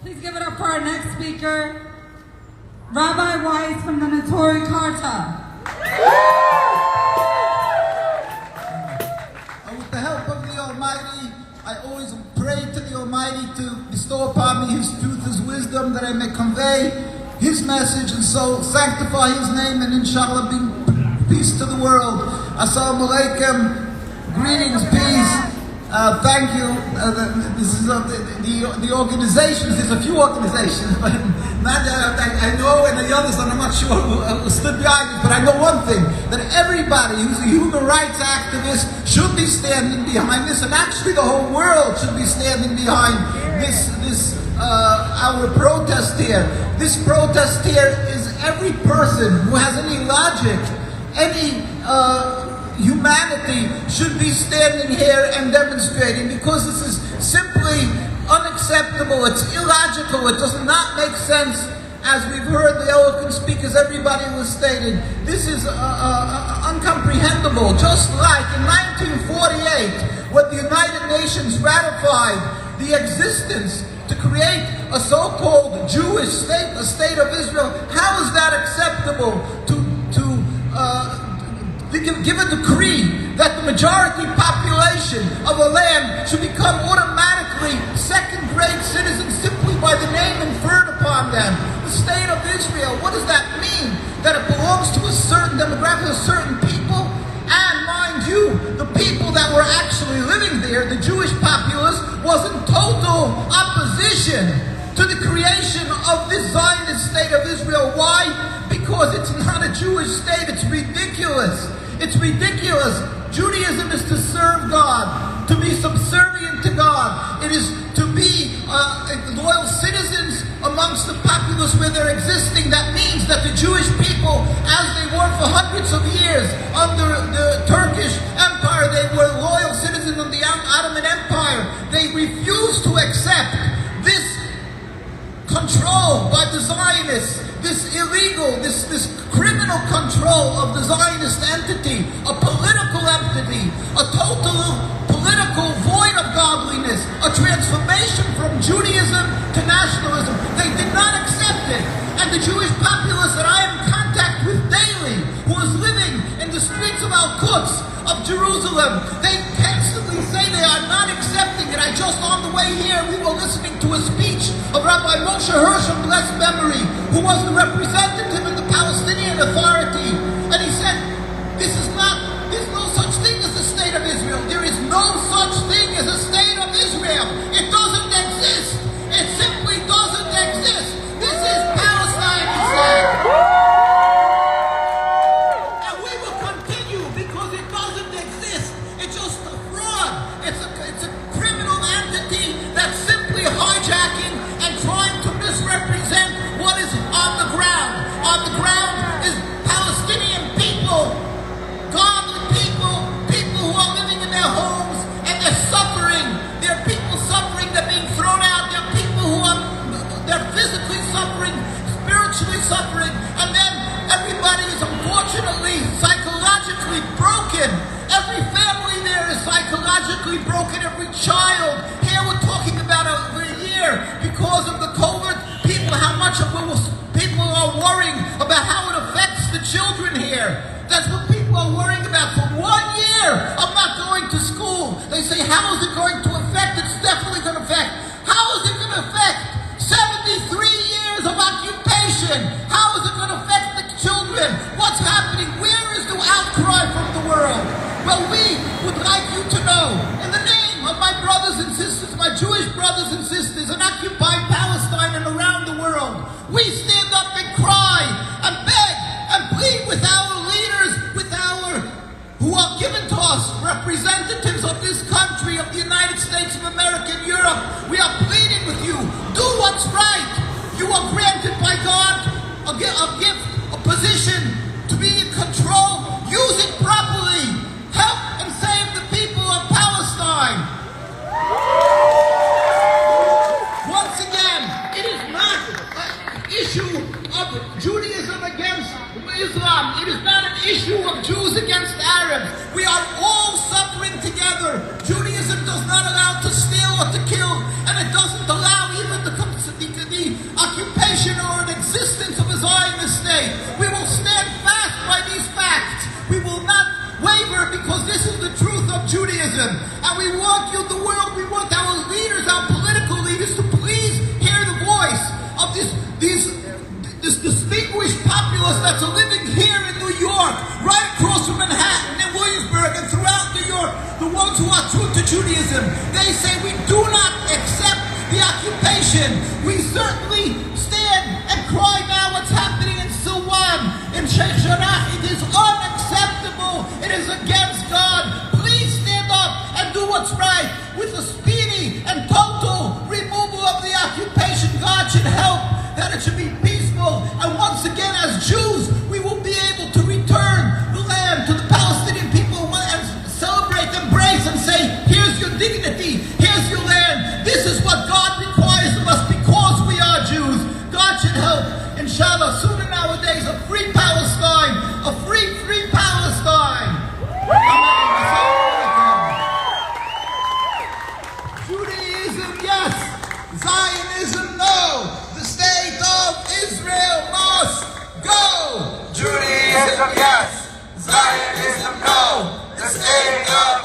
Please give it up for our next speaker, Rabbi Weiss from the Notori Karta. With the help of the Almighty, I always pray to the Almighty to bestow upon me His truth, His wisdom, that I may convey His message and so sanctify His name, and inshallah bring peace to the world. Assalamu alaikum, greetings, peace. Thank you. This is the organizations. There's a few organizations, but I know, and the others, I'm not sure who stood behind it. But I know one thing: that everybody who's a human rights activist should be standing behind this, and actually the whole world should be standing behind this our protest here. This protest here is every person who has any logic, any humanity should be standing here and demonstrating, because this is simply unacceptable. It's illogical. It does not make sense. As we've heard the eloquent speakers, everybody was stated, this is uncomprehendable. Just like in 1948, when the United Nations ratified the existence to create a so-called Jewish state, a state of Israel, how is that acceptable to give a decree that the majority population of a land should become automatically second-grade citizens simply by the name conferred upon them? The state of Israel, what does that mean? That it belongs to a certain demographic, a certain people? And mind you, the people that were actually living there, the Jewish populace, was in total opposition to the creation of this Zionist state of Israel. Why? Because it's not a Jewish state. It's ridiculous. It's ridiculous. Judaism is to serve God, to be subservient to God. It is to be loyal citizens amongst the populace where they're existing. That means that the Jewish people, as they were for hundreds of years under the Turkish Empire, they were loyal citizens of the Ottoman Empire. They refused to accept this control by the Zionists, this illegal, this criminal control of the Zionist entity, a political entity, a total political void of godliness, a transformation from Judaism to nationalism. They did not accept it. And the Jewish populace that I am in contact with daily, who is living in the streets of Al-Quds, of Jerusalem, they constantly say they are not accepting it. Just on the way here, we were listening to a speech of Rabbi Moshe Hirsch of blessed memory, who was the representative in the Palestinian Authority. And he said, there's no such thing as the state of Israel. There is no such thing as a state of Israel. It doesn't exist. It simply doesn't exist. This is Palestine, he said. And we will continue because it doesn't exist. It's just a fraud. It's a criminal entity that's simply hijacking and trying to misrepresent what is on the ground. On the ground is Palestinian people, godly people, people who are living in their homes and they're suffering. There are people suffering, they're being thrown out. There are people who are they're physically suffering, spiritually suffering, and then everybody is unfortunately psychologically broken. Every family there is psychologically broken, every child. Here we're talking about a year because of the COVID. How much of people are worrying about how it affects the children here. That's what people are worrying about. For 1 year, I'm not going to school. They say, how is it going to affect? It's definitely going to affect. How is it going to affect 73 years of occupation? How is it going to affect the children? What's happening? Where is the outcry from the world? Well, we would like you to know, in the name of my brothers and sisters, my Jewish brothers and sisters in occupied Palestine and around the world, we stand up and cry and beg and plead with our leaders, who are given to us, representatives of this country, of the United States occupation. We certainly stand and cry now what's happening in Silvan, in Sheikh Jarrah. It is unacceptable. It is against God. Please stand up and do what's right with the speedy and total removal of the occupation. God should help that it should be peaceful. And once again, as Jews, we will be able to return the land to the Palestinian people and celebrate, embrace, and say, here's your dignity, here's your land. This is what God requires of us because we are Jews. God should help. Inshallah, sooner nowadays, a free Palestine, a free Palestine. Judaism, yes. Zionism, no. The state of Israel must go. Judaism, yes. Zionism, no. The state of